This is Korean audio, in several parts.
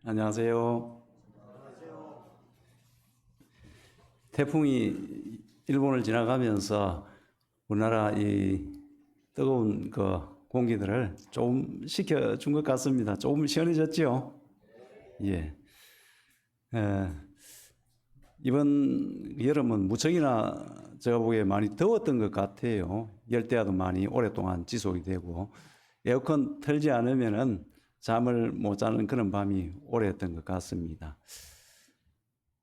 안녕하세요. 태풍이 일본을 지나가면서 우리나라 이 뜨거운 그 공기들을 조금 식혀준 것 같습니다. 조금 시원해졌죠? 예. 에, 이번 여름은 무척이나 제가 보기에 많이 더웠던 것 같아요. 열대야도 많이 오랫동안 지속이 되고 에어컨 틀지 않으면은 잠을 못 자는 그런 밤이 오래였던 것 같습니다.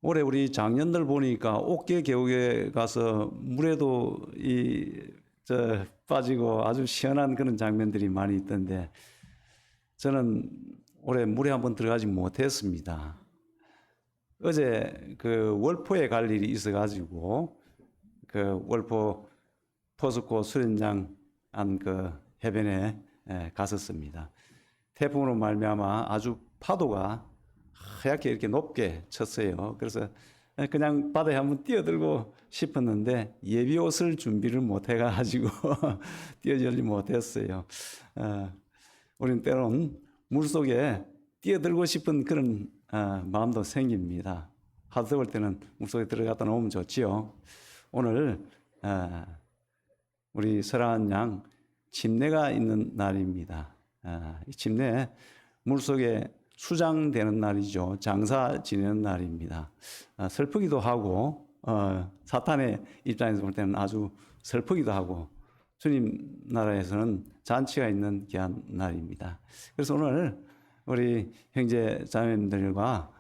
올해 우리 장년들 보니까 옥계 계곡에 가서 물에도 빠지고 아주 시원한 그런 장면들이 많이 있던데 저는 올해 물에 한번 들어가지 못했습니다. 어제 그 월포에 갈 일이 있어가지고 그 월포 포스코 수련장 안 그 해변에 갔었습니다. 태풍으로 말미암아 아주 파도가 하얗게 이렇게 높게 쳤어요. 그래서 그냥 바다에 한번 뛰어들고 싶었는데 예비 옷을 준비를 못 해가지고 뛰어들지 못했어요. 우리는 때론 물속에 뛰어들고 싶은 그런 마음도 생깁니다. 하도 더울 때는 물속에 들어갔다 놓으면 좋지요. 오늘 우리 설아한 양 침례가 있는 날입니다. 이 침례 물속에 수장되는 날이죠. 장사 지내는 날입니다. 슬프기도 하고 사탄의 입장에서 볼 때는 아주 슬프기도 하고 주님 나라에서는 잔치가 있는 귀한 날입니다. 그래서 오늘 우리 형제 자매님들과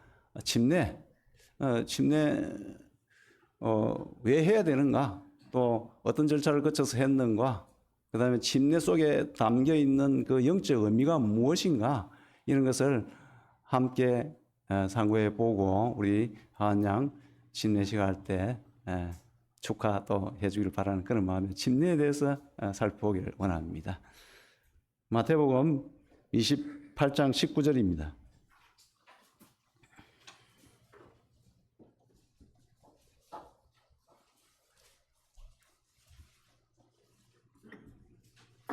침례 왜 해야 되는가, 또 어떤 절차를 거쳐서 했는가, 그 다음에 침례 속에 담겨 있는 그 영적 의미가 무엇인가, 이런 것을 함께 상고해 보고 우리 하한양 침례식 할 때 축하 또 해주기를 바라는 그런 마음에 침례에 대해서 살펴보기를 원합니다. 마태복음 28장 19절입니다.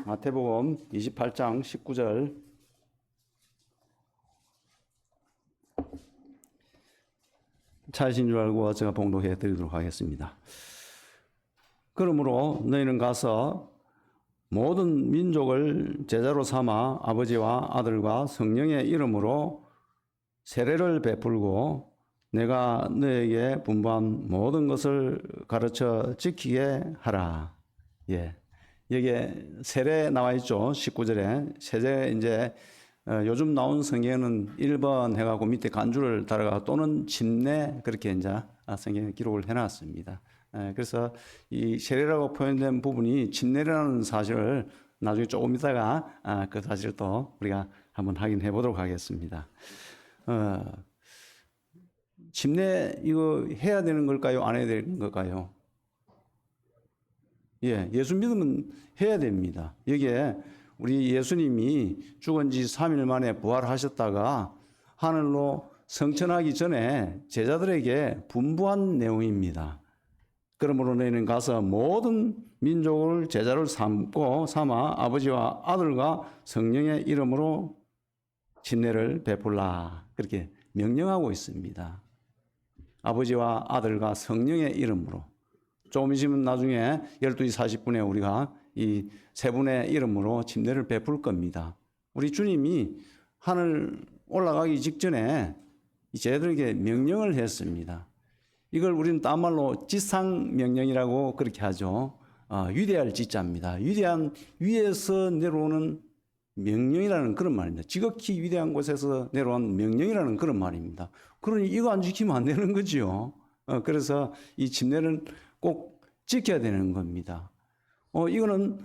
마태복음 28장 19절. 차이신 줄 알고 제가 봉독해 드리도록 하겠습니다. 그러므로 너희는 가서 모든 민족을 제자로 삼아 아버지와 아들과 성령의 이름으로 세례를 베풀고 내가 너에게 분부한 모든 것을 가르쳐 지키게 하라. 예. 여기에 세례 나와 있죠. 19절에. 세례 이제 요즘 나온 성경에는 1번 해가고 밑에 간주를 달아가 또는 침례 그렇게 이제 성경에 기록을 해놨습니다. 그래서 이 세례라고 표현된 부분이 침례라는 사실을 나중에 조금 있다가 그 사실을 또 우리가 한번 확인해 보도록 하겠습니다. 침례 이거 해야 되는 걸까요? 안 해야 되는 걸까요? 예, 예수 믿으면 해야 됩니다. 여기에 우리 예수님이 죽은 지 3일 만에 부활하셨다가 하늘로 성천하기 전에 제자들에게 분부한 내용입니다. 그러므로 너희는 가서 모든 민족을 제자를 삼아 아버지와 아들과 성령의 이름으로 침례를 베풀라. 그렇게 명령하고 있습니다. 아버지와 아들과 성령의 이름으로. 조금 있으면 나중에 12시 40분에 우리가 이 세 분의 이름으로 침례를 베풀 겁니다. 우리 주님이 하늘 올라가기 직전에 제자들에게 명령을 했습니다. 이걸 우리는 딴말로 지상명령이라고 그렇게 하죠. 위대할 지자입니다. 위대한 위에서 내려오는 명령이라는 그런 말입니다. 지극히 위대한 곳에서 내려온 명령이라는 그런 말입니다. 그러니 이거 안 지키면 안 되는 거지요. 그래서 이 침례는 꼭 지켜야 되는 겁니다. 이거는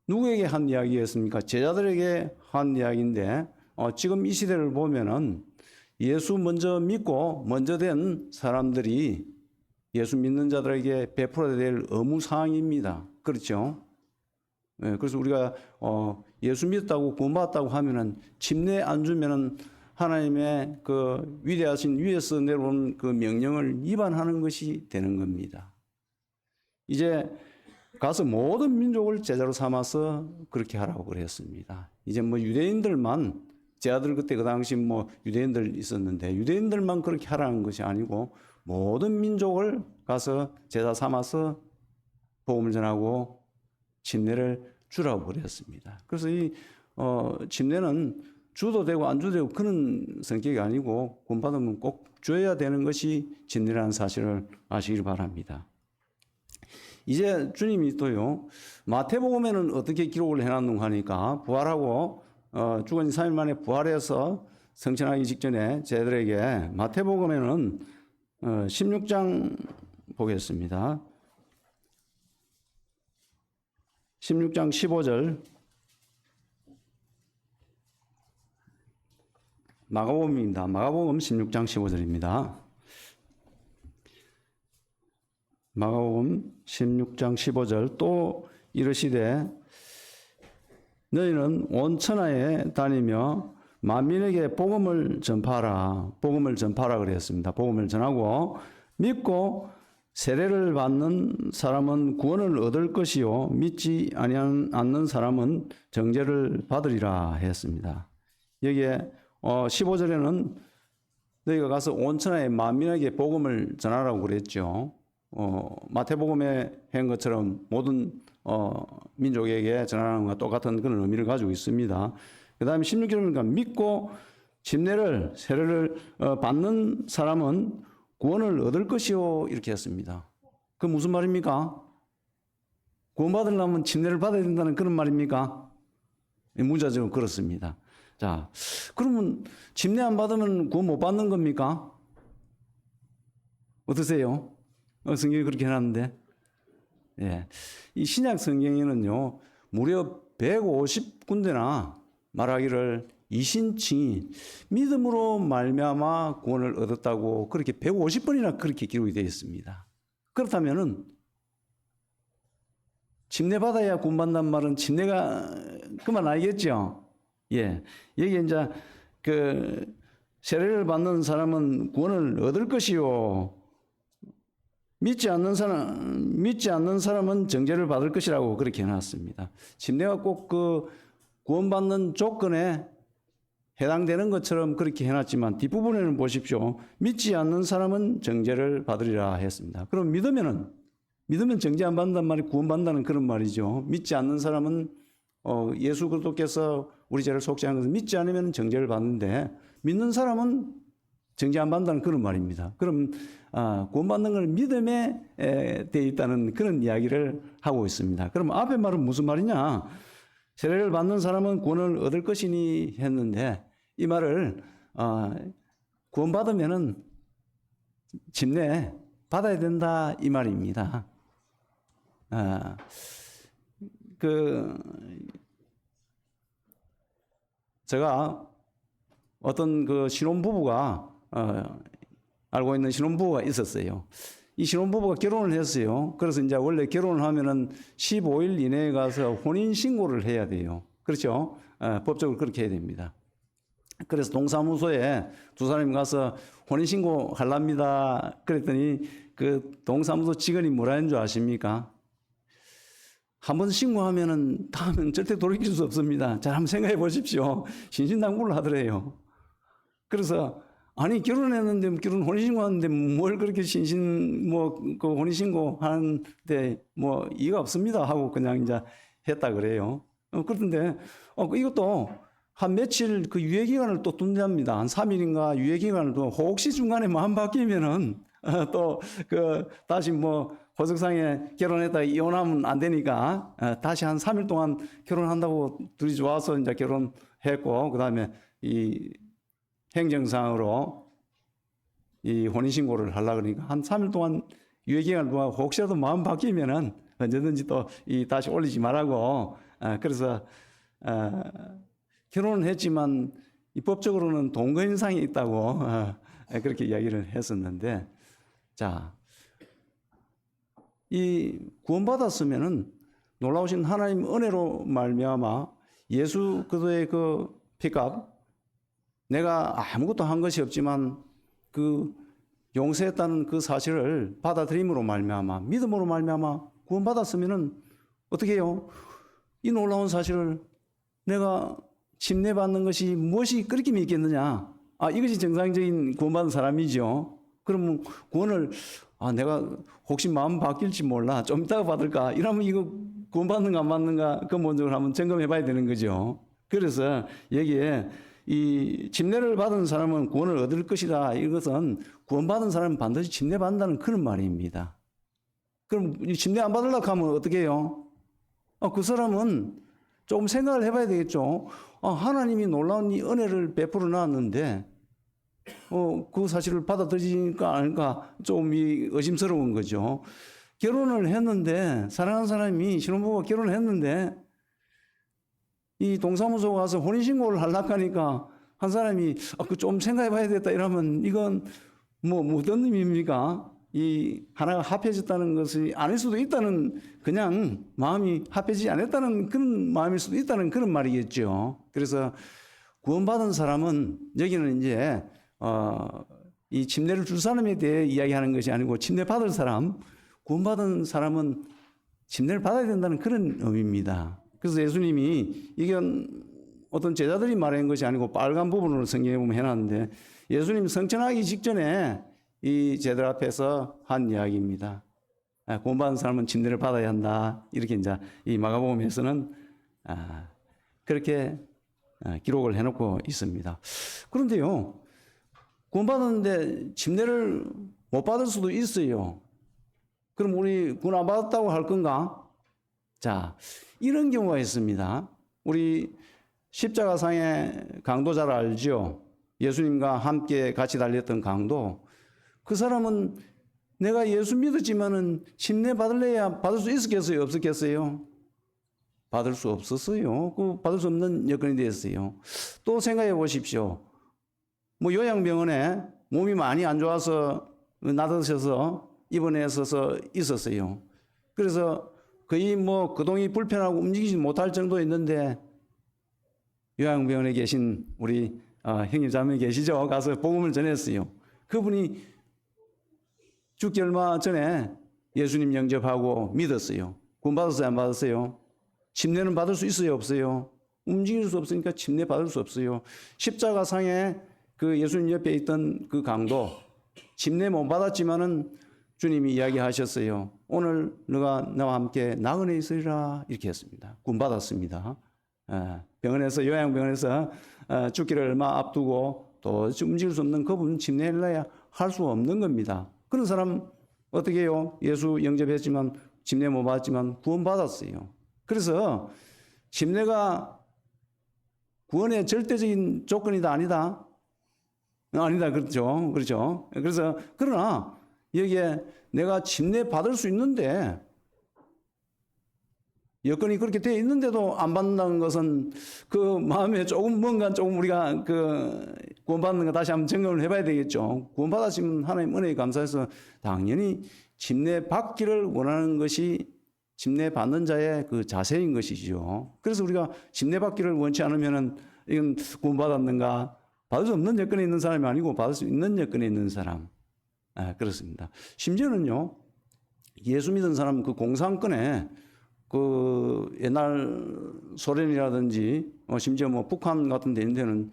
누구에게 한 이야기였습니까? 제자들에게 한 이야기인데 지금 이 시대를 보면은 예수 먼저 믿고 먼저 된 사람들이 예수 믿는 자들에게 베풀어야 될 의무사항입니다. 그렇죠? 그래서 우리가 예수 믿었다고 구원받았다고 하면은 침례 안 주면은 하나님의 그 위대하신 위에서 내려온 그 명령을 위반하는 것이 되는 겁니다. 이제 가서 모든 민족을 제자로 삼아서 그렇게 하라고 그랬습니다. 이제 뭐 유대인들만 제 아들 그때 그 당시 뭐 유대인들 있었는데 유대인들만 그렇게 하라는 것이 아니고 모든 민족을 가서 제자 삼아서 복음을 전하고 침례를 주라고 그랬습니다. 그래서 이 침례는 주도 되고 안 주도 되고 그런 성격이 아니고 구원받으면 꼭 줘야 되는 것이 침례라는 사실을 아시길 바랍니다. 이제 주님이 또요, 마태복음에는 어떻게 기록을 해놨는가 하니까 부활하고 죽은 지 3일 만에 부활해서 성천하기 직전에 저희들에게 마태복음에는 16장 보겠습니다. 16장 15절, 마가복음입니다. 마가복음 16장 15절입니다. 마가복음 16장 15절, 또 이르시되 너희는 온 천하에 다니며 만민에게 복음을 전파하라. 복음을 전파하라 그랬습니다. 복음을 전하고 믿고 세례를 받는 사람은 구원을 얻을 것이요 믿지 않는 사람은 정죄를 받으리라 했습니다. 여기에 15절에는 너희가 가서 온 천하에 만민에게 복음을 전하라고 그랬죠. 마태복음에 한 것처럼 모든 민족에게 전하는 것과 똑같은 그런 의미를 가지고 있습니다. 그 다음에 16절이니까 믿고 침례를 세례를 받는 사람은 구원을 얻을 것이요 이렇게 했습니다. 그 무슨 말입니까? 구원 받으려면 침례를 받아야 된다는 그런 말입니까? 문자적으로 그렇습니다. 자, 그러면 침례 안 받으면 구원 못 받는 겁니까? 어떠세요? 성경이 그렇게 해놨는데, 예, 이 신약 성경에는요 무려 150군데나 말하기를 이신칭이 믿음으로 말미암아 구원을 얻었다고 그렇게 150번이나 그렇게 기록이 되어 있습니다. 그렇다면은 침례 받아야 구원 받는다는 말은 침례가 그 말 아니겠죠? 예, 여기 이제 그 세례를 받는 사람은 구원을 얻을 것이요. 믿지 않는 사람은 정죄를 받을 것이라고 그렇게 해놨습니다. 침례가 꼭 그 구원받는 조건에 해당되는 것처럼 그렇게 해놨지만 뒷부분에는 보십시오. 믿지 않는 사람은 정죄를 받으리라 했습니다. 그럼 믿으면 정죄 안 받는단 말이 구원받는다는 그런 말이죠. 믿지 않는 사람은 예수 그리스도께서 우리 죄를 속죄하는 것을 믿지 않으면 정죄를 받는데 믿는 사람은 정죄 안 받는다는 그런 말입니다. 그럼 구원받는 걸 믿음에 되어 있다는 그런 이야기를 하고 있습니다. 그럼 앞에 말은 무슨 말이냐? 세례를 받는 사람은 구원을 얻을 것이니 했는데 이 말을 구원받으면은 침례 받아야 된다 이 말입니다. 제가 어떤 그 신혼부부가 알고 있는 신혼부부가 있었어요. 이 신혼부부가 결혼을 했어요. 그래서 이제 원래 결혼을 하면은 15일 이내에 가서 혼인신고를 해야 돼요. 그렇죠? 법적으로 그렇게 해야 됩니다. 그래서 동사무소에 두 사람이 가서 혼인신고 하랍니다. 그랬더니 그 동사무소 직원이 뭐라 했는 줄 아십니까? 한 번 신고하면은 다음은 절대 돌이킬 수 없습니다. 잘 한번 생각해 보십시오. 신신당부를 하더래요. 그래서 아니 결혼했는데 결혼 혼인신고하는데 뭘 그렇게 그 혼인신고 하는데 뭐 이의가 없습니다 하고 그냥 이제 했다 그래요. 그런데 이것도 한 며칠 그 유예기간을 또 둔답니다. 한 3일인가 유예기간을 또 혹시 중간에 마음 바뀌면은 또 다시 뭐 호적상에 결혼했다가 이혼하면 안 되니까 다시 한 3일 동안 결혼한다고 둘이 좋아서 이제 결혼했고 그다음에 이 행정상으로 이 혼인신고를 하려고 그러니까 한 3일 동안 유예기간을 두고 혹시라도 마음 바뀌면은 언제든지 또 다시 올리지 말라고 그래서 결혼은 했지만 법적으로는 동거인상이 있다고 그렇게 이야기를 했었는데 자, 이 구원받았으면은 놀라우신 하나님 은혜로 말미암아 예수 그리스도의 그 피값 내가 아무것도 한 것이 없지만 그 용서했다는 그 사실을 받아들임으로 말미암아 믿음으로 말미암아 구원받았으면은 어떻게 해요? 이 놀라운 사실을 내가 침례받는 것이 무엇이 그렇게 믿겠느냐? 이것이 정상적인 구원받은 사람이죠. 그러면 구원을 내가 혹시 마음 바뀔지 몰라. 좀 이따가 받을까? 이러면 이거 구원받는가 안 받는가 그 먼저 한번 점검해 봐야 되는 거죠. 그래서 여기에 이 침례를 받은 사람은 구원을 얻을 것이다. 이것은 구원받은 사람은 반드시 침례받는다는 그런 말입니다. 그럼 침례 안 받으려고 하면 어떻게 해요? 그 사람은 조금 생각을 해봐야 되겠죠. 하나님이 놀라운 이 은혜를 베풀어 놨는데 그 사실을 받아들이니까 아닐까 좀 의심스러운 거죠. 결혼을 했는데 사랑하는 사람이 신혼부부가 결혼을 했는데 이 동사무소 가서 혼인신고를 하려고 하니까 한 사람이 그 좀 생각해 봐야 되겠다 이러면 이건 어떤 의미입니까? 이 하나가 합해졌다는 것이 아닐 수도 있다는 그냥 마음이 합해지지 않았다는 그런 마음일 수도 있다는 그런 말이겠죠. 그래서 구원받은 사람은 여기는 이제 이 침례를 줄 사람에 대해 이야기하는 것이 아니고 침례 받을 사람, 구원받은 사람은 침례를 받아야 된다는 그런 의미입니다. 그래서 예수님이 이건 어떤 제자들이 말한 것이 아니고 빨간 부분으로 성경에 보면 해놨는데 예수님 성천하기 직전에 이 제자들 앞에서 한 이야기입니다. 구원받은 사람은 침례를 받아야 한다. 이렇게 이제 이 마가복음에서는 그렇게 기록을 해놓고 있습니다. 그런데요, 구원받았는데 침례를 못 받을 수도 있어요. 그럼 우리 구원 안 받았다고 할 건가? 자, 이런 경우가 있습니다. 우리 십자가상의 강도 잘 알죠? 예수님과 함께 같이 달렸던 강도. 그 사람은 내가 예수 믿었지만은 침례 받을래야 받을 수 있었겠어요? 없었겠어요? 받을 수 없었어요. 받을 수 없는 여건이 됐어요. 또 생각해 보십시오. 요양병원에 몸이 많이 안 좋아서 나드셔서 입원해서 있었어요. 그래서 거의 거동이 불편하고 움직이지 못할 정도였는데 요양병원에 계신 우리 형님 자매 계시죠? 가서 복음을 전했어요. 그분이 죽기 얼마 전에 예수님 영접하고 믿었어요. 구원 받았어요? 안 받았어요? 침례는 받을 수 있어요? 없어요? 움직일 수 없으니까 침례 받을 수 없어요. 십자가상에 그 예수님 옆에 있던 그 강도 침례 못 받았지만은 주님이 이야기하셨어요. 오늘 너가 나와 함께 나그네 있으리라 이렇게 했습니다. 구원 받았습니다. 병원에서 요양병원에서 죽기를 얼마 앞두고 또 움직일 수 없는 그분 침례를 할 수 없는 겁니다. 그런 사람 어떻게 해요? 예수 영접했지만 침례 못 받았지만 구원 받았어요. 그래서 침례가 구원의 절대적인 조건이다 아니다? 아니다 그렇죠. 그렇죠. 그래서 그러나 여기에 내가 침례 받을 수 있는데 여건이 그렇게 되어 있는데도 안 받는다는 것은 그 마음에 뭔가 우리가 구원받는 거 다시 한번 점검을 해봐야 되겠죠. 구원받았으면 하나님 은혜에 감사해서 당연히 침례 받기를 원하는 것이 침례 받는 자의 그 자세인 것이죠. 그래서 우리가 침례 받기를 원치 않으면은 이건 구원받았는가? 받을 수 없는 여건에 있는 사람이 아니고 받을 수 있는 여건에 있는 사람. 그렇습니다. 심지어는요, 예수 믿은 사람 그 공산권에 옛날 소련이라든지 심지어 북한 같은 데 있는 데는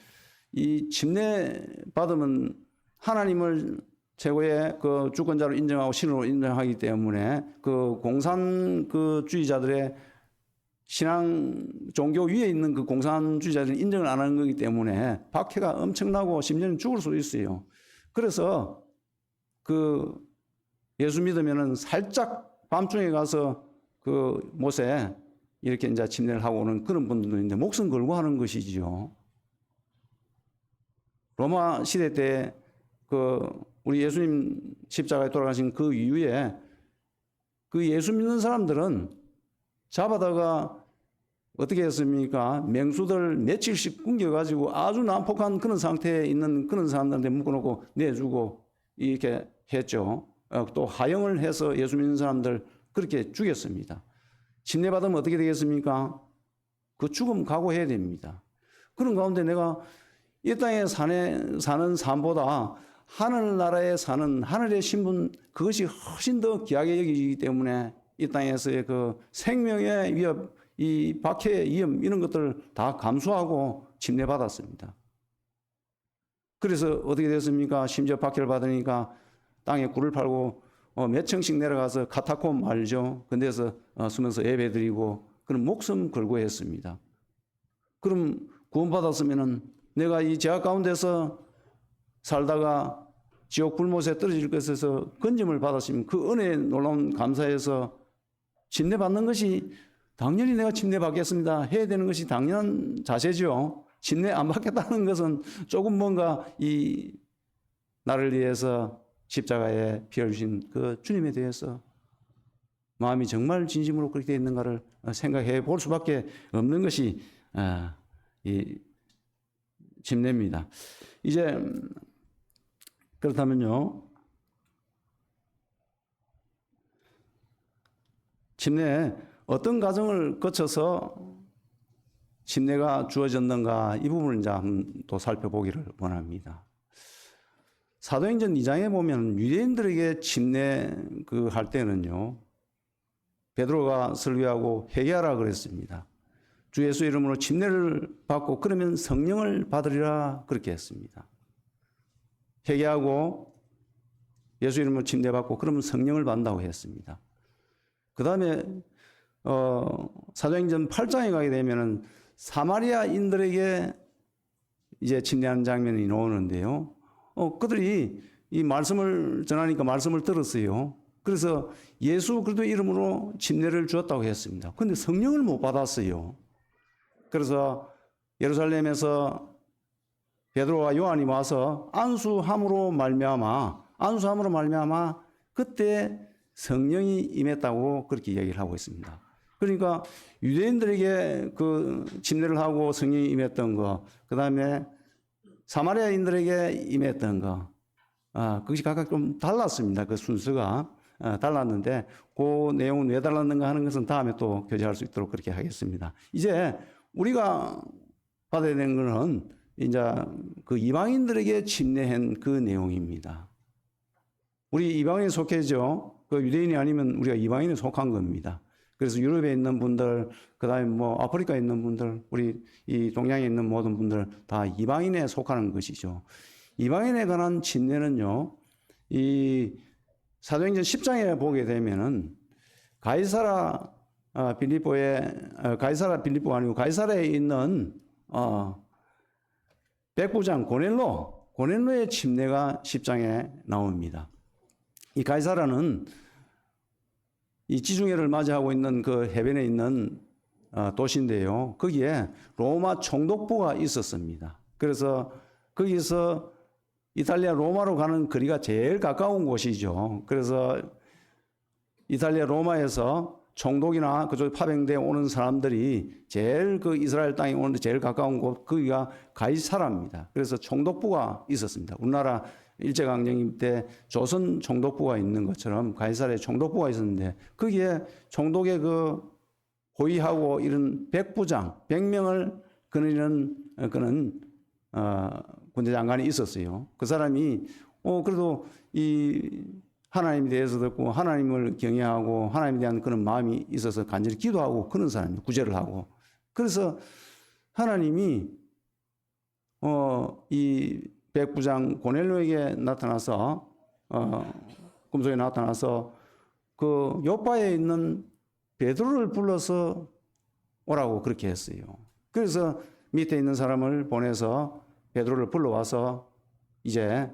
이 침례 받으면 하나님을 최고의 그 주권자로 인정하고 신으로 인정하기 때문에 그 공산주의자들의 신앙 종교 위에 있는 그 공산주의자들은 인정을 안 하는 거기 때문에 박해가 엄청나고 심지어는 죽을 수도 있어요. 그래서 예수 믿으면은 살짝 밤중에 가서 못에 이렇게 이제 침례를 하고 오는 그런 분들도 있는데 목숨 걸고 하는 것이지요. 로마 시대 때 우리 예수님 십자가에 돌아가신 그 이후에 예수 믿는 사람들은 잡아다가 어떻게 했습니까? 맹수들 며칠씩 굶겨가지고 아주 난폭한 그런 상태에 있는 그런 사람들한테 묶어놓고 내주고 이렇게 했죠. 또 하형을 해서 예수 믿는 사람들 그렇게 죽였습니다. 침례 받으면 어떻게 되겠습니까? 그 죽음 각오해야 됩니다. 그런 가운데 내가 이 땅에 사는 삶보다 하늘나라에 사는 하늘의 신분 그것이 훨씬 더 귀하게 여기기 때문에 이 땅에서의 그 생명의 위협, 이 박해의 위험 이런 것들을 다 감수하고 침례받았습니다. 그래서 어떻게 됐습니까? 심지어 박해를 받으니까 땅에 굴을 팔고 몇 층씩 내려가서 카타콤 알죠? 근데서 숨어서 예배드리고 그런 목숨 걸고 했습니다. 그럼 구원받았으면은 내가 이 죄악 가운데서 살다가 지옥 불못에 떨어질 것에서 건짐을 받았으면 그 은혜에 놀라운 감사해서 침례받는 것이 당연히 내가 침례받겠습니다 해야 되는 것이 당연한 자세죠. 침례 안 받겠다는 것은 조금 뭔가 이 나를 위해서 십자가에 피 흘리신 그 주님에 대해서 마음이 정말 진심으로 그렇게 되어 있는가를 생각해 볼 수밖에 없는 것이 이 침례입니다. 이제 그렇다면요, 침례 어떤 과정을 거쳐서 침례가 주어졌는가 이 부분을 이제 한번 또 살펴보기를 원합니다. 사도행전 2장에 보면 유대인들에게 침례 할 때는요, 베드로가 설교하고 회개하라 그랬습니다. 주 예수 이름으로 침례를 받고 그러면 성령을 받으리라 그렇게 했습니다. 회개하고 예수 이름으로 침례 받고 그러면 성령을 받는다고 했습니다. 그 다음에 사도행전 8장에 가게 되면은 사마리아인들에게 이제 침례하는 장면이 나오는데요. 그들이 이 말씀을 전하니까 말씀을 들었어요. 그래서 예수 그리스도 이름으로 침례를 주었다고 했습니다. 그런데 성령을 못 받았어요. 그래서 예루살렘에서 베드로와 요한이 와서 안수함으로 말미암아 그때 성령이 임했다고 그렇게 이야기를 하고 있습니다. 그러니까 유대인들에게 그 침례를 하고 성령이 임했던 거, 그 다음에 사마리아인들에게 임했던 거, 그것이 각각 좀 달랐습니다. 그 순서가 달랐는데 그 내용은 왜 달랐는가 하는 것은 다음에 또 교제할 수 있도록 그렇게 하겠습니다. 이제 우리가 받아야 되는 것은 이제 그 이방인들에게 침례한 그 내용입니다. 우리 이방인에 속해죠. 그 유대인이 아니면 우리가 이방인에 속한 겁니다. 그래서 유럽에 있는 분들, 그 다음에 뭐 아프리카에 있는 분들, 우리 이 동양에 있는 모든 분들 다 이방인에 속하는 것이죠. 이방인에 관한 침례는요, 이 사도행전 10장에 보게 되면은 가이사라 빌립보가 아니고 가이사라에 있는 백부장 고넬로의 침례가 10장에 나옵니다. 이 가이사라는 이 지중해를 맞이하고 있는 그 해변에 있는 도시인데요. 거기에 로마 총독부가 있었습니다. 그래서 거기서 이탈리아 로마로 가는 거리가 제일 가까운 곳이죠. 그래서 이탈리아 로마에서 총독이나 그쪽 파병대에 오는 사람들이 제일 그 이스라엘 땅에 오는데 제일 가까운 곳, 거기가 가이사라입니다. 그래서 총독부가 있었습니다. 우리나라 일제강점기 때 조선 총독부가 있는 것처럼 가이사라에 총독부가 있었는데 거기에 총독의 그 호위하고 이런 백부장, 100명을 거느리는 그는 군대 장관이 있었어요. 그 사람이 그래도 이 하나님에 대해서 듣고 하나님을 경외하고 하나님에 대한 그런 마음이 있어서 간절히 기도하고 그런 사람이 구제를 하고 그래서 하나님이 이 백부장 고넬료에게 나타나서 꿈속에 나타나서 그 요파에 있는 베드로를 불러서 오라고 그렇게 했어요. 그래서 밑에 있는 사람을 보내서 베드로를 불러와서 이제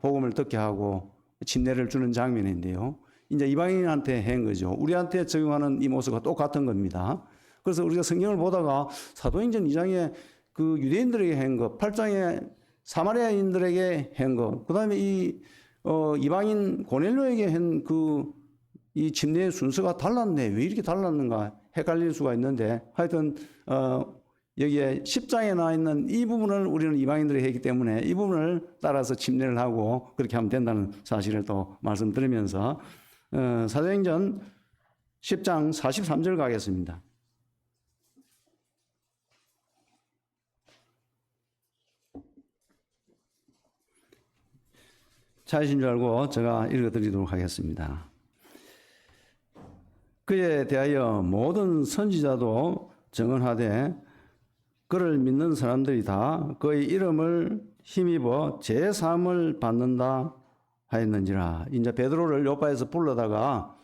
복음을 듣게 하고 침례를 주는 장면인데요. 이제 이방인한테 한 거죠. 우리한테 적용하는 이 모습과 똑같은 겁니다. 그래서 우리가 성경을 보다가 사도행전 2장에 그 유대인들에게 한 거, 8장에 사마리아인들에게 한 거, 그 다음에 이 이방인 고넬료에게 한 이 침례의 순서가 달랐네. 왜 이렇게 달랐는가 헷갈릴 수가 있는데 하여튼 여기에 10장에 나와 있는 이 부분을 우리는 이방인들이 했기 때문에 이 부분을 따라서 침례를 하고 그렇게 하면 된다는 사실을 또 말씀드리면서 사도행전 10장 43절 가겠습니다. 찾으신 줄 알고 제가 읽어드리도록 하겠습니다. 그에 대하여 모든 선지자도 증언하되 그를 믿는 사람들이 다 그의 이름을 힘입어 제3을 받는다 하였는지라. 이제 베드로를 요파에서 불러다가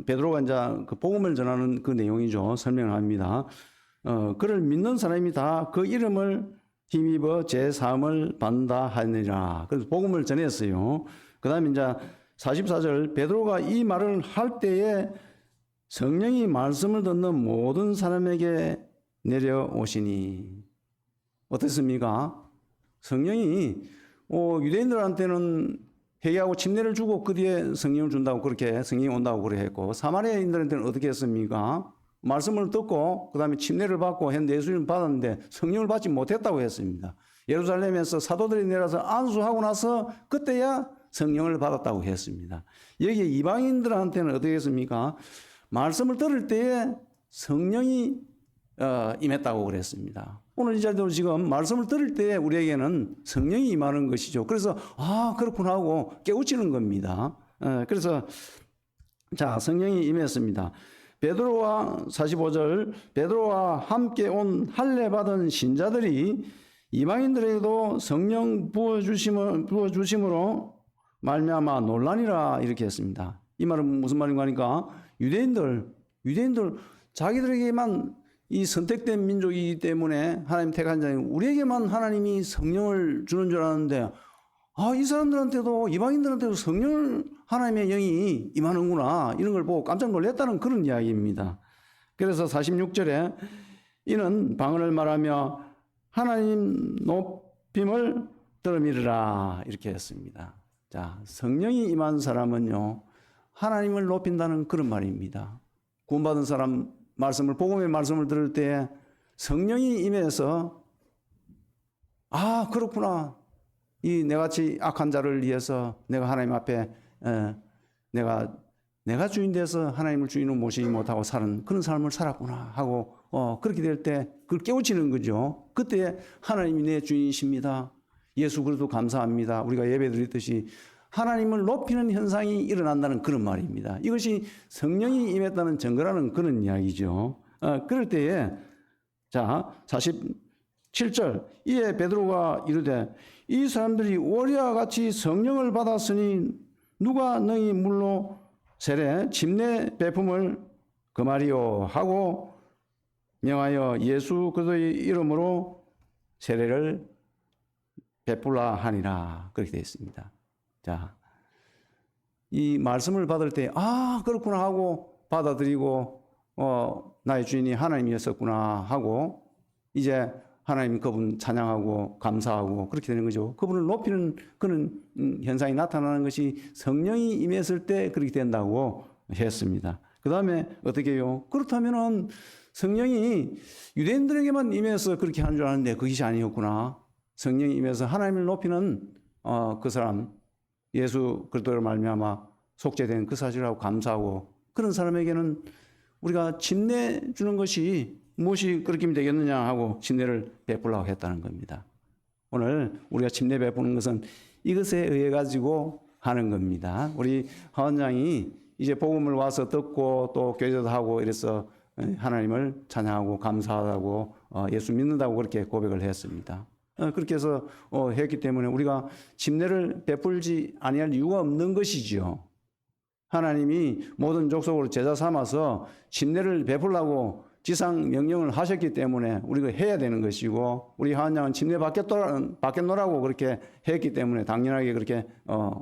베드로가 이제 그 복음을 전하는 그 내용이죠. 설명을 합니다. 그를 믿는 사람이 다 그 이름을 힘입어 제3을 받는다 하느니라. 그래서 복음을 전했어요. 그 다음에 이제 44절, 베드로가 이 말을 할 때에 성령이 말씀을 듣는 모든 사람에게 내려오시니. 어떻습니까? 성령이 유대인들한테는 회개하고 침례를 주고 그 뒤에 성령을 준다고, 그렇게 성령이 온다고 그래 했고, 사마리아인들한테는 어떻게 했습니까? 말씀을 듣고 그 다음에 침례를 받고 했는데 예수님을 받았는데 성령을 받지 못했다고 했습니다. 예루살렘에서 사도들이 내려서 안수하고 나서 그때야 성령을 받았다고 했습니다. 여기에 이방인들한테는 어떻게 했습니까? 말씀을 들을 때에 성령이 임했다고 그랬습니다. 오늘 이 자리도 지금 말씀을 들을 때에 우리에게는 성령이 임하는 것이죠. 그래서 그렇구나 하고 깨우치는 겁니다. 그래서 자, 성령이 임했습니다. 베드로와 45절, 베드로와 함께 온 할례 받은 신자들이 이방인들에게도 성령 부어주심으로 말미암아 논란이라 이렇게 했습니다. 이 말은 무슨 말인가 하니까 유대인들 자기들에게만 이 선택된 민족이기 때문에 하나님 택한 자는 우리에게만 하나님이 성령을 주는 줄 알았는데 이 사람들한테도, 이방인들한테도 성령을, 하나님의 영이 임하는구나, 이런 걸 보고 깜짝 놀랐다는 그런 이야기입니다. 그래서 46절에 이는 방언을 말하며 하나님 높임을 들음이르라 이렇게 했습니다. 자, 성령이 임한 사람은요, 하나님을 높인다는 그런 말입니다. 구원받은 사람 복음의 말씀을 들을 때 성령이 임해서 그렇구나, 이 내같이 악한 자를 위해서 내가 하나님 앞에 내가 주인 돼서 하나님을 주인으로 모시지 못하고 사는 그런 삶을 살았구나 하고 그렇게 될 때 그걸 깨우치는 거죠. 그때 하나님이 내 주인이십니다. 예수 그리스도 감사합니다. 우리가 예배드리듯이 하나님을 높이는 현상이 일어난다는 그런 말입니다. 이것이 성령이 임했다는 증거라는 그런 이야기죠. 그럴 때에 자 47절, 이에 베드로가 이르되 이 사람들이 우리와 같이 성령을 받았으니 누가 너희 물로 세례 침례 베품을 금하리요 하고 명하여 예수 그리스도의 이름으로 세례를 베풀라 하니라 그렇게 되어 있습니다. 자, 이 말씀을 받을 때 그렇구나 하고 받아들이고 나의 주인이 하나님이었었구나 하고 이제 하나님 그분 찬양하고 감사하고 그렇게 되는 거죠. 그분을 높이는 그런 현상이 나타나는 것이 성령이 임했을 때 그렇게 된다고 했습니다. 그 다음에 어떻게 해요? 그렇다면은 성령이 유대인들에게만 임해서 그렇게 하는 줄 아는데 그것이 아니었구나. 성령이 임해서 하나님을 높이는 그 사람, 예수 그리스도로 말미암아 속죄된 그 사실하고 감사하고 그런 사람에게는 우리가 침례 주는 것이 무엇이 그렇게 하면 되겠느냐 하고 침례를 베풀라고 했다는 겁니다. 오늘 우리가 침례 베푸는 것은 이것에 의해 가지고 하는 겁니다. 우리 하원장이 이제 복음을 와서 듣고 또 교제도 하고 이래서 하나님을 찬양하고 감사하다고 예수 믿는다고 그렇게 고백을 했습니다. 그렇게 해서 했기 때문에 우리가 침례를 베풀지 아니할 이유가 없는 것이지요. 하나님이 모든 족속으로 제자 삼아서 침례를 베풀라고 지상 명령을 하셨기 때문에 우리가 해야 되는 것이고, 우리 하원장은 침례 받겠노라고 그렇게 했기 때문에 당연하게 그렇게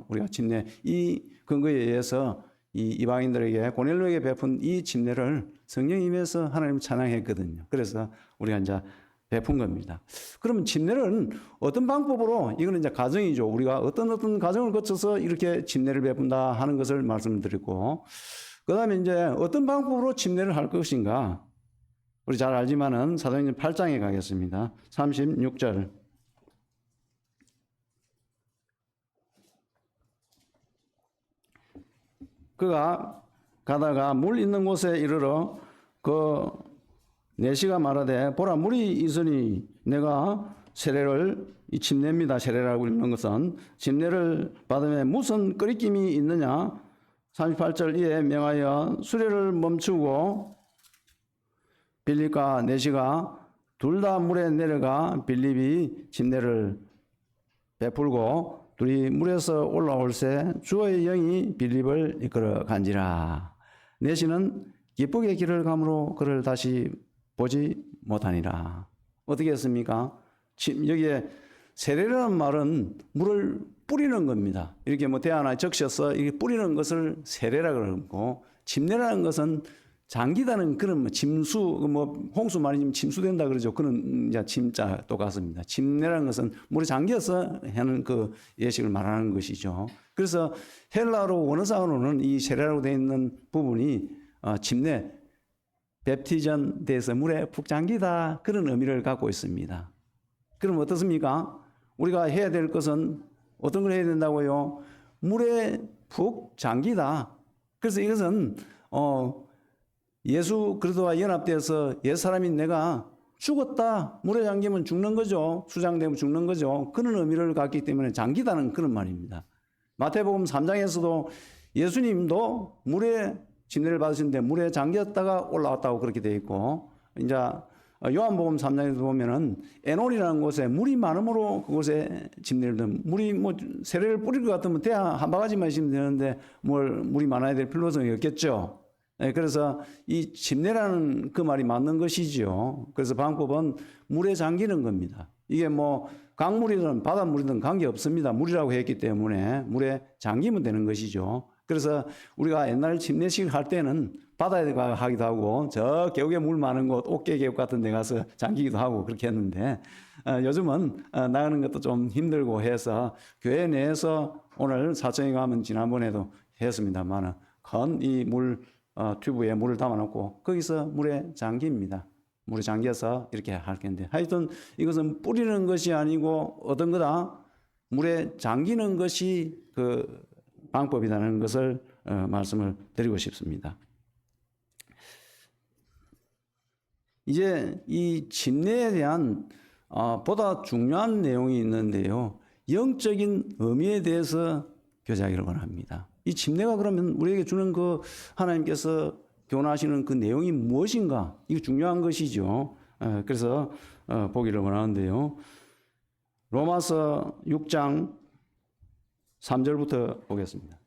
우리가 침례, 이 근거에 의해서 이 이방인들에게 고넬료에게 베푼 이 침례를 성령이 임해서 하나님을 찬양했거든요. 그래서 우리가 이제 베푼 겁니다. 그러면 침례는 어떤 방법으로, 이거는 이제 가정이죠. 우리가 어떤 가정을 거쳐서 이렇게 침례를 베푼다 하는 것을 말씀드리고, 그 다음에 이제 어떤 방법으로 침례를 할 것인가. 우리 잘 알지만은 사도행전 8장에 가겠습니다. 36절. 그가 가다가 물 있는 곳에 이르러 그 내시가 말하되 보라 물이 있으니 내가 세례를, 이 침례입니다. 세례라고 읽는 것은 침례를 받으면 무슨 끓이김이 있느냐. 38절 이에 명하여 수레를 멈추고 빌립과 내시가 둘 다 물에 내려가 빌립이 침례를 베풀고 둘이 물에서 올라올 새 주의 영이 빌립을 이끌어 간지라. 내시는 기쁘게 길을 감으로 그를 다시 보지 못하니라. 어떻게 했습니까? 여기에 세례라는 말은 물을 뿌리는 겁니다. 이렇게 뭐 대하나 적셔서 이렇게 뿌리는 것을 세례라 그러고, 침례라는 것은 잠기다는 그런 뭐 짐수, 뭐 홍수 많이 침수된다 그러죠. 그런 이제 침자 똑같습니다. 침례라는 것은 물에 잠겨서 하는 그 예식을 말하는 것이죠. 그래서 헬라어로 원어상으로는 이 세례라고 되어 있는 부분이 침례, 베프티전 돼서 물에 푹 잠기다, 그런 의미를 갖고 있습니다. 그럼 어떻습니까? 우리가 해야 될 것은 어떤 걸 해야 된다고요? 물에 푹 잠기다. 그래서 이것은 예수 그리스도와 연합돼서 옛사람인 내가 죽었다, 물에 잠기면 죽는 거죠. 수장되면 죽는 거죠. 그런 의미를 갖기 때문에 잠기다는 그런 말입니다. 마태복음 3장에서도 예수님도 물에 침례를 받으시는데 물에 잠겼다가 올라왔다고 그렇게 되어 있고, 이제 요한복음 3장에서 보면은 에논이라는 곳에 물이 많음으로 그곳에 침례를 든, 물이 뭐 세례를 뿌릴 것 같으면 대야 한 바가지만 있으면 되는데 물이 많아야 될 필요성이 없겠죠. 그래서 이 침례라는 그 말이 맞는 것이죠. 그래서 방법은 물에 잠기는 겁니다. 이게 뭐 강물이든 바닷물이든 관계없습니다. 물이라고 했기 때문에 물에 잠기면 되는 것이죠. 그래서 우리가 옛날 침례식 할 때는 바다에 가기도 하고 저 계곡에 물 많은 곳 옥계 계곡 같은 데 가서 잠기기도 하고 그렇게 했는데, 요즘은 나가는 것도 좀 힘들고 해서 교회 내에서 오늘 사천에 가면 지난번에도 했습니다만 큰 이 물 튜브에 물을 담아놓고 거기서 물에 잠깁니다. 물에 잠겨서 이렇게 할 텐데, 하여튼 이것은 뿌리는 것이 아니고 어떤 거다? 물에 잠기는 것이 그 방법이라는 것을 말씀을 드리고 싶습니다. 이제 이 침례에 대한 보다 중요한 내용이 있는데요, 영적인 의미에 대해서 교제하기를 원합니다. 이 침례가 그러면 우리에게 주는 그 하나님께서 교훈하시는 그 내용이 무엇인가? 이거 중요한 것이죠. 그래서 보기를 원하는데요, 로마서 6장 3절부터 보겠습니다.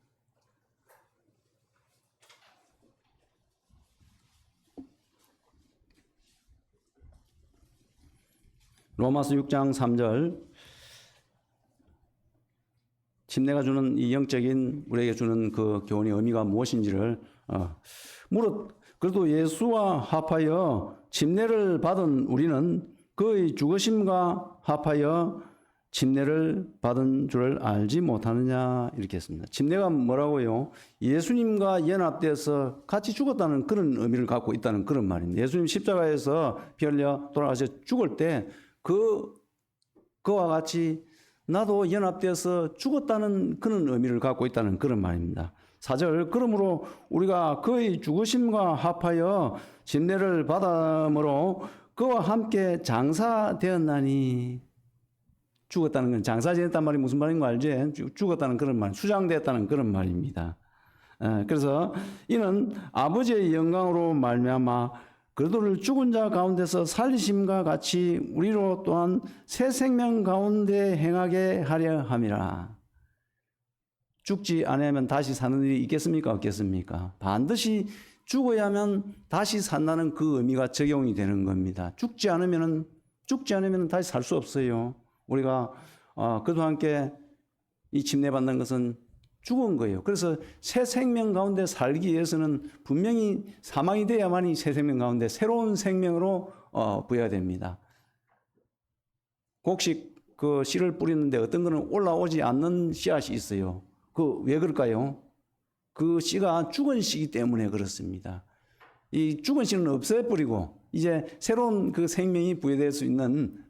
로마서 6장 3절, 침례가 주는 이 영적인 우리에게 주는 그 교훈의 의미가 무엇인지를 그래도 예수와 합하여 침례를 받은 우리는 그의 죽으심과 합하여 침례를 받은 줄을 알지 못하느냐, 이렇게 했습니다. 침례가 뭐라고요? 예수님과 연합돼서 같이 죽었다는 그런 의미를 갖고 있다는 그런 말입니다. 예수님 십자가에서 피 흘려 돌아가셔 죽을 때 그와 같이 나도 연합돼서 죽었다는 그런 의미를 갖고 있다는 그런 말입니다. 4절, 그러므로 우리가 그의 죽으심과 합하여 침례를 받음으로 그와 함께 장사되었나니. 죽었다는 건 장사되었단 말이 무슨 말인 거 알지? 죽었다는 그런 말, 수장되었다는 그런 말입니다. 그래서 이는 아버지의 영광으로 말미암아 그들을 죽은 자 가운데서 살리심과 같이 우리로 또한 새 생명 가운데 행하게 하려 함이라. 죽지 않으면 다시 사는 일이 있겠습니까? 없겠습니까? 반드시 죽어야만 다시 산다는 그 의미가 적용이 되는 겁니다. 죽지 않으면 다시 살 수 없어요. 우리가 그도 함께 이 침례받는 것은 죽은 거예요. 그래서 새 생명 가운데 살기 위해서는 분명히 사망이 돼야만이 새 생명 가운데 새로운 생명으로 부여됩니다. 곡식 그 씨를 뿌리는데 어떤 거는 올라오지 않는 씨앗이 있어요. 그 왜 그럴까요? 그 씨가 죽은 씨이기 때문에 그렇습니다. 이 죽은 씨는 없애버리고 이제 새로운 그 생명이 부여될 수 있는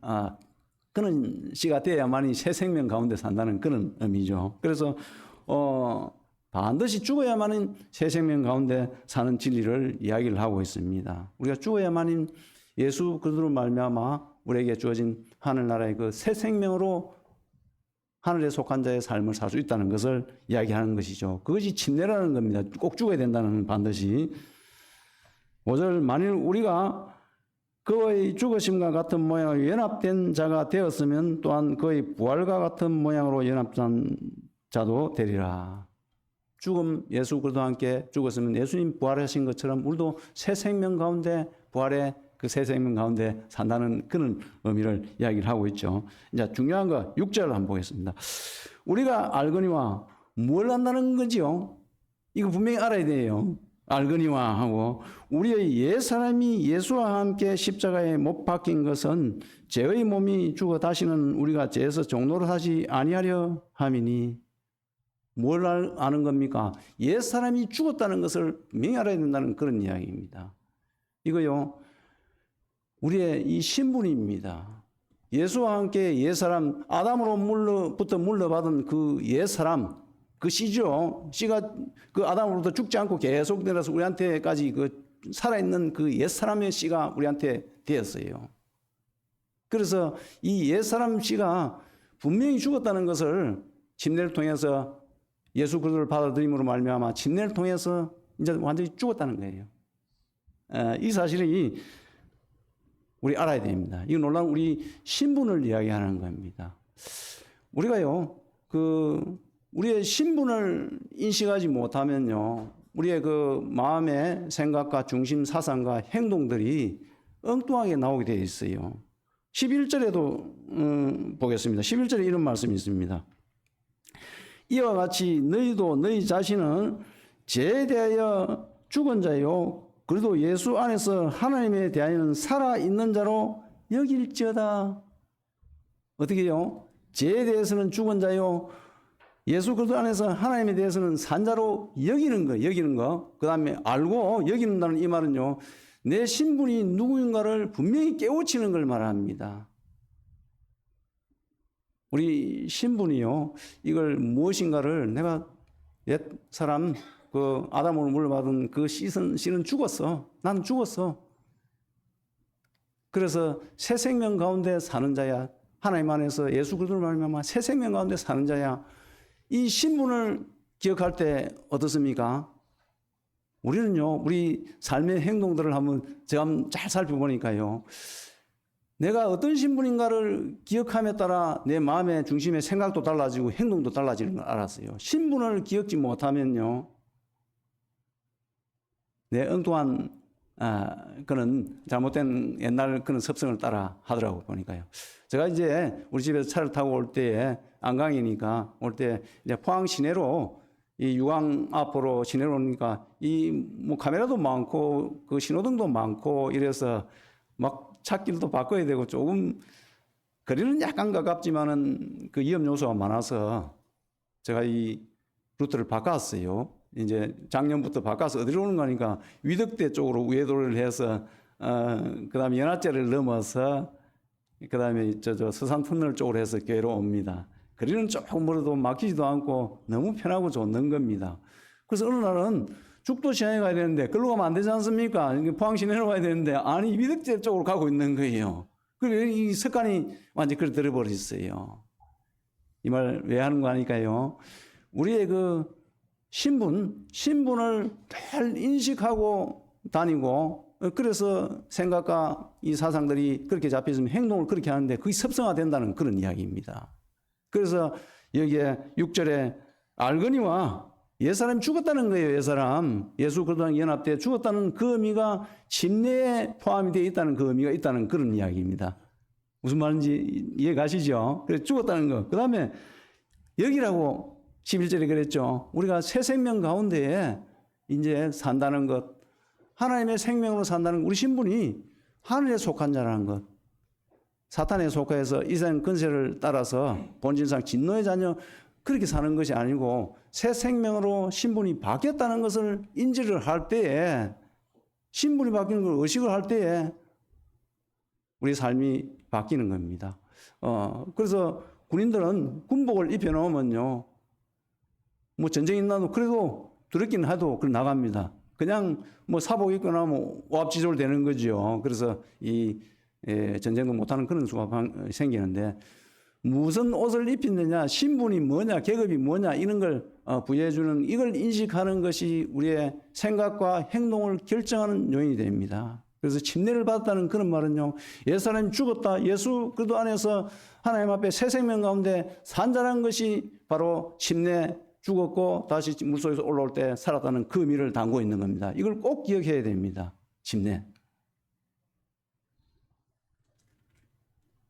그런 씨가 돼야만이 새 생명 가운데 산다는 그런 의미죠. 그래서 반드시 죽어야만은 새 생명 가운데 사는 진리를 이야기를 하고 있습니다. 우리가 죽어야만인 예수 그리스도로 말미암아 우리에게 주어진 하늘나라의 그 새 생명으로 하늘에 속한 자의 삶을 살 수 있다는 것을 이야기하는 것이죠. 그것이 침례라는 겁니다. 꼭 죽어야 된다는, 반드시. 5절, 만일 우리가 그의 죽으심과 같은 모양으로 연합된 자가 되었으면 또한 그의 부활과 같은 모양으로 연합된 자도 되리라. 죽음 예수 그리스도와 함께 죽었으면 예수님 부활하신 것처럼 우리도 새 생명 가운데 부활의 그 새 생명 가운데 산다는 그런 의미를 이야기를 하고 있죠. 이제 중요한 거 6절을 한번 보겠습니다. 우리가 알거니와 뭘 안다는 거지요? 이거 분명히 알아야 돼요. 알거니와 하고 우리의 옛사람이 예수와 함께 십자가에 못 박힌 것은 죄의 몸이 죽어 다시는 우리가 죄에서 종노릇 하지 아니하려 함이니. 뭘 아는 겁니까? 옛사람이 죽었다는 것을 분명히 알아야 된다는 그런 이야기입니다. 이거요, 우리의 이 신분입니다. 예수와 함께 옛사람, 아담으로부터 물려받은 그 옛사람, 그 씨죠. 씨가 그 아담으로부터 죽지 않고 계속 내려서 우리한테까지 그 살아있는 그 옛사람의 씨가 우리한테 되었어요. 그래서 이 옛사람 씨가 분명히 죽었다는 것을 침례를 통해서 예수 그리스도를 받아들임으로 말미암아 침례를 통해서 이제 완전히 죽었다는 거예요. 이 사실이 우리 알아야 됩니다. 이 놀라운 우리 신분을 이야기하는 겁니다. 우리가요, 우리의 신분을 인식하지 못하면요, 우리의 그 마음의 생각과 중심, 사상과 행동들이 엉뚱하게 나오게 되어 있어요. 11절에도 보겠습니다. 11절에 이런 말씀이 있습니다. 이와 같이 너희도 너희 자신은 죄에 대하여 죽은 자요 그래도 예수 안에서 하나님에 대하여는 살아있는 자로 여길지어다. 어떻게 해요? 죄에 대해서는 죽은 자요 예수 그리스도 안에서 하나님에 대해서는 산 자로 여기는 거. 그 다음에 알고 여기는다는 이 말은요, 내 신분이 누구인가를 분명히 깨우치는 걸 말합니다. 우리 신분이요, 이걸 무엇인가를 내가 옛 사람 그 아담으로 물려받은 그 씨는 죽었어. 나는 죽었어. 그래서 새 생명 가운데 사는 자야. 하나님 안에서 예수 그리스도를 말미암아 새 생명 가운데 사는 자야. 이 신분을 기억할 때 어떻습니까? 우리는요, 우리 삶의 행동들을 제가 잘 살펴보니까요, 내가 어떤 신분인가를 기억함에 따라 내 마음의 중심의 생각도 달라지고 행동도 달라지는 걸 알았어요. 신분을 기억지 못하면요, 내 엉뚱한 그런 잘못된 옛날 그런 습성을 따라 하더라고 보니까요. 제가 이제 우리 집에서 차를 타고 올 때에 안강이니까 올 때 이제 포항 시내로 이 유광 앞으로 시내로 오니까 뭐 카메라도 많고 그 신호등도 많고 이래서 막 찾길도 바꿔야 되고 조금 거리는 약간 가깝지만은 그 위험 요소가 많아서 제가 이 루트를 바꿨어요. 이제 작년부터 바꿔서 어디로 오는 거니까 위덕대 쪽으로 우회도를 해서 그다음에 연화제를 넘어서 그다음에 저 서산 터널 쪽으로 해서 교회로 옵니다. 거리는 조금 멀어도 막히지도 않고 너무 편하고 좋는 겁니다. 그래서 어느 날은 죽도 시장에 가야 되는데 그걸로 가면 안 되지 않습니까? 포항 시내로 가야 되는데 아니 위덕대 쪽으로 가고 있는 거예요. 그리고 이 습관이 완전히 그래 들어버렸어요. 이 말 왜 하는 거 아니까요? 우리의 그 신분을 잘 인식하고 다니고 그래서 생각과 이 사상들이 그렇게 잡혀있으면 행동을 그렇게 하는데 그게 습성화된다는 그런 이야기입니다. 그래서 여기에 6절에 알거니와 옛사람이 죽었다는 거예요. 옛사람 예수 그리스도랑 연합돼 죽었다는 그 의미가 침례에 포함이 되어 있다는 그 의미가 있다는 그런 이야기입니다. 무슨 말인지 이해가시죠? 그래서 죽었다는 거. 그 다음에 여기라고 11절에 그랬죠. 우리가 새 생명 가운데에 이제 산다는 것, 하나님의 생명으로 산다는 것, 우리 신분이 하늘에 속한 자라는 것, 사탄에 속해서 이생 근세를 따라서 본질상 진노의 자녀 그렇게 사는 것이 아니고 새 생명으로 신분이 바뀌었다는 것을 인지를 할 때에, 신분이 바뀌는 걸 의식을 할 때에 우리 삶이 바뀌는 겁니다. 그래서 군인들은 군복을 입혀놓으면요, 뭐 전쟁이 나도 그래도 두렵긴 해도 그걸 나갑니다. 그냥 뭐 사복 입고 나면 오합지졸 되는 거죠. 그래서 전쟁도 못하는 그런 수가 생기는데, 무슨 옷을 입히느냐, 신분이 뭐냐, 계급이 뭐냐, 이런 걸 부여해주는, 이걸 인식하는 것이 우리의 생각과 행동을 결정하는 요인이 됩니다. 그래서 침례를 받았다는 그런 말은요, 옛사람이 죽었다, 예수 그리스도 안에서 하나님 앞에 새 생명 가운데 산자라는 것이 바로 침례, 죽었고 다시 물속에서 올라올 때 살았다는 그 의미를 담고 있는 겁니다. 이걸 꼭 기억해야 됩니다. 침례.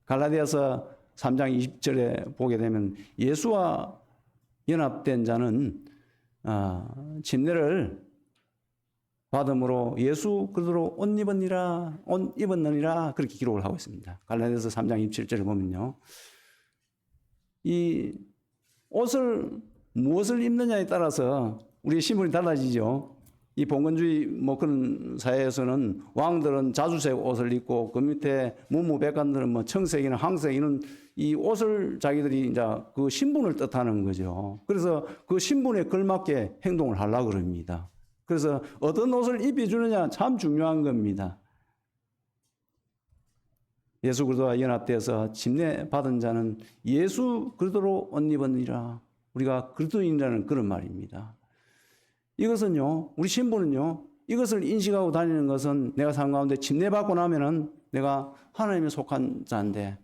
갈라디아서 3장 20절에 보게 되면 예수와 연합된 자는 침례를 받음으로 예수 그리스도로 옷 입었느니라 그렇게 기록을 하고 있습니다. 갈라디아서 3장 27절을 보면요, 이 옷을 무엇을 입느냐에 따라서 우리의 신분이 달라지죠. 이 봉건주의 그런 사회에서는 왕들은 자주색 옷을 입고 그 밑에 문무백관들은 청색이나 황색이는 이 옷을 자기들이 이제 그 신분을 뜻하는 거죠. 그래서 그 신분에 걸맞게 행동을 하려고 그럽니다. 그래서 어떤 옷을 입혀주느냐 참 중요한 겁니다. 예수 그리스도와 연합되어서 침례 받은 자는 예수 그리스도로 옷 입었느니라. 우리가 그리스도인이라는 그런 말입니다. 이것은요, 우리 신분은요, 이것을 인식하고 다니는 것은 내가 삶 가운데 침례 받고 나면은 내가 하나님에 속한 자인데,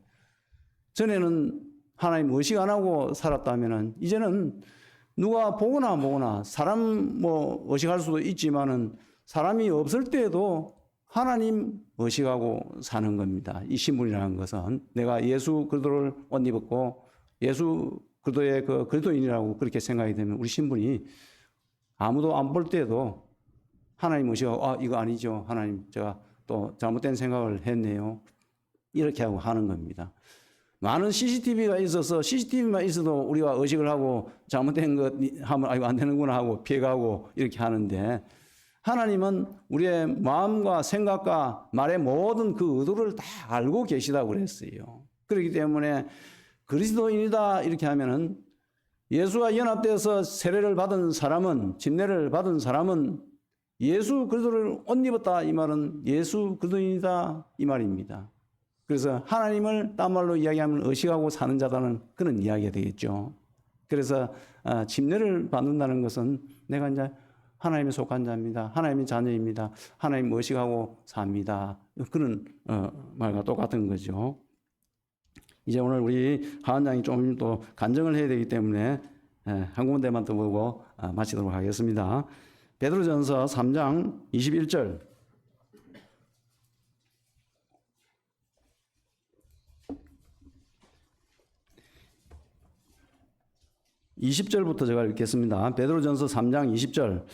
전에는 하나님 의식 안 하고 살았다면은 이제는 누가 보거나 안 보거나 사람 의식할 수도 있지만은 사람이 없을 때에도 하나님 의식하고 사는 겁니다. 이 신분이라는 것은 내가 예수 그리스도를 옷 입었고 예수 그리스도의 그 그리스도인이라고 그렇게 생각이 되면 우리 신분이 아무도 안 볼 때도 하나님 의식하고 이거 아니죠. 하나님 제가 또 잘못된 생각을 했네요. 이렇게 하고 하는 겁니다. 많은 CCTV가 있어서 CCTV만 있어도 우리가 의식을 하고 잘못된 것 하면 이거 안 되는구나 하고 피해가고 이렇게 하는데, 하나님은 우리의 마음과 생각과 말의 모든 그 의도를 다 알고 계시다고 그랬어요. 그렇기 때문에 그리스도인이다 이렇게 하면은 예수와 연합되어서 세례를 받은 사람은, 침례를 받은 사람은 예수 그리스도를 옷 입었다 이 말은 예수 그리스도인이다 이 말입니다. 그래서 하나님을 딴 말로 이야기하면 의식하고 사는 자다는 그런 이야기가 되겠죠. 그래서 침례를 받는다는 것은 내가 이제 하나님에 속한 자입니다. 하나님의 자녀입니다. 하나님 의식하고 삽니다. 그런 말과 똑같은 거죠. 이제 오늘 우리 하원장이 좀 또 간증을 해야 되기 때문에 한 군데만 더 보고 마치도록 하겠습니다. 베드로전서 3장 21절. 20절부터 제가 읽겠습니다. 베드로전서 3장 20절.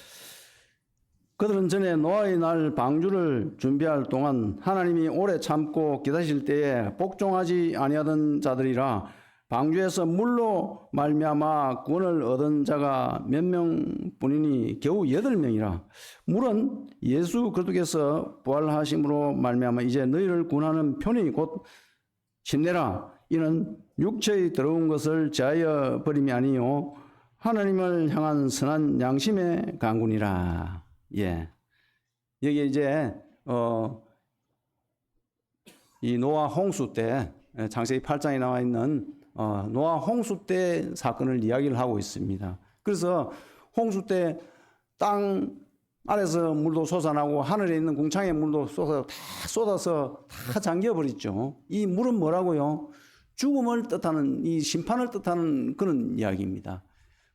그들은 전에 노아의 날 방주를 준비할 동안 하나님이 오래 참고 기다리실 때에 복종하지 아니하던 자들이라. 방주에서 물로 말미암아 구원을 얻은 자가 몇 명뿐이니 겨우 8명이라. 물은 예수 그리스도께서 부활하심으로 말미암아 이제 너희를 구원하는 편이 곧 침례라. 이는 육체의 더러운 것을 제하여 버림이 아니요 하나님을 향한 선한 양심의 강군이라. 예. 여기 이제 이 노아 홍수 때 창세기 8장에 나와 있는 노아 홍수 때 사건을 이야기를 하고 있습니다. 그래서 홍수 때 땅 아래서 물도 솟아나고 하늘에 있는 궁창의 물도 쏟아서 다 잠겨버렸죠. 이 물은 뭐라고요? 죽음을 뜻하는, 이 심판을 뜻하는 그런 이야기입니다.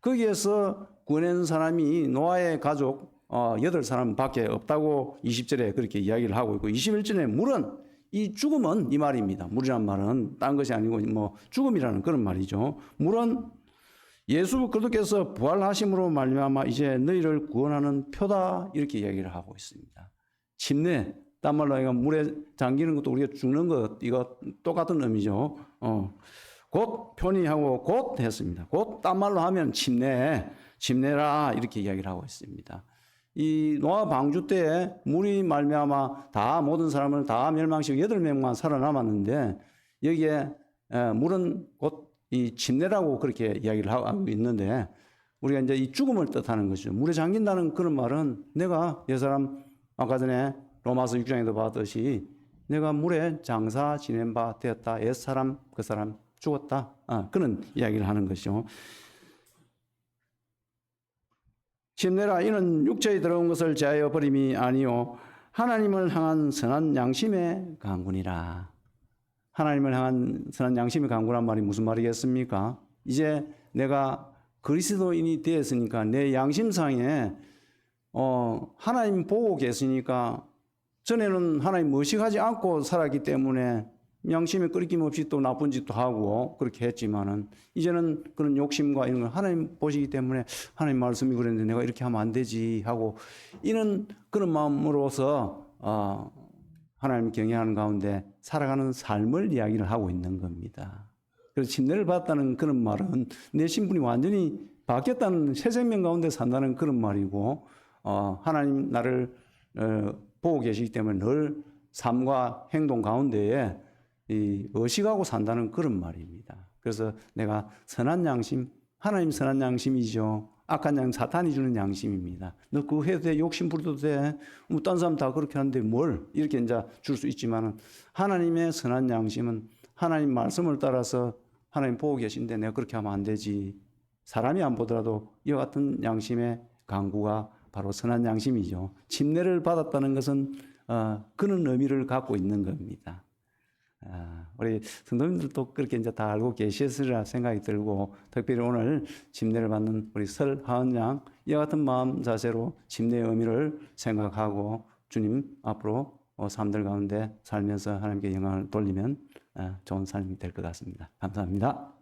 거기에서 구원한 사람이 노아의 가족 8사람밖에 없다고 20절에 그렇게 이야기를 하고 있고, 21절에 물은, 이 죽음은 이 말입니다. 물이란 말은 딴 것이 아니고 죽음이라는 그런 말이죠. 물은 예수 그리스도께서 부활하심으로 말미암아 이제 너희를 구원하는 표다 이렇게 이야기를 하고 있습니다. 침례, 딴 말로 이거 물에 잠기는 것도 우리가 죽는 것, 이거 똑같은 의미죠. 곧 편이하고 곧 했습니다. 곧 딴 말로 하면 침례라 이렇게 이야기를 하고 있습니다. 이 노아 방주 때 물이 말미암아 다 모든 사람을 다 멸망시키고 8명만 살아남았는데, 여기에 물은 곧 이 침례라고 그렇게 이야기를 하고 있는데, 우리가 이제 이 죽음을 뜻하는 것이죠. 물에 잠긴다는 그런 말은 내가 사람 아까 전에 로마서 6장에도 봤듯이 내가 물에 장사 지낸 바 되었다. 옛사람 그 사람 죽었다. 그런 이야기를 하는 것이죠. 침례라 이는 육체에 들어온 것을 제하여 버림이 아니요 하나님을 향한 선한 양심의 강군이라. 하나님을 향한 선한 양심의 강구란 말이 무슨 말이겠습니까? 이제 내가 그리스도인이 되었으니까 내 양심상에 하나님 보고 계시니까 전에는 하나님 의식하지 않고 살았기 때문에 양심에 끄리낌 없이 또 나쁜 짓도 하고 그렇게 했지만은 이제는 그런 욕심과 이런 걸 하나님 보시기 때문에 하나님 말씀이 그랬는데 내가 이렇게 하면 안 되지 하고 이런 그런 마음으로서 하나님 경외하는 가운데 살아가는 삶을 이야기를 하고 있는 겁니다. 그래서 침례를 받았다는 그런 말은 내 신분이 완전히 바뀌었다는 새 생명 가운데 산다는 그런 말이고 하나님 나를 보고 계시기 때문에 늘 삶과 행동 가운데에 의식하고 산다는 그런 말입니다. 그래서 내가 선한 양심, 하나님 선한 양심이죠. 악한 양심, 사탄이 주는 양심입니다. 너 그거 해도 돼, 욕심 부려도 돼. 뭐 딴 사람 다 그렇게 하는데 뭘 이렇게 이제 줄 수 있지만은 하나님의 선한 양심은 하나님 말씀을 따라서 하나님 보고 계신데 내가 그렇게 하면 안 되지. 사람이 안 보더라도 이와 같은 양심의 강구가 바로 선한 양심이죠. 침례를 받았다는 것은 그런 의미를 갖고 있는 겁니다. 우리 성도님들도 그렇게 이제 다 알고 계셨으리라 생각이 들고 특별히 오늘 침례를 받는 우리 설하은 양 이와 같은 마음 자세로 침례의 의미를 생각하고 주님 앞으로 삶들 가운데 살면서 하나님께 영광을 돌리면 좋은 삶이 될 것 같습니다. 감사합니다.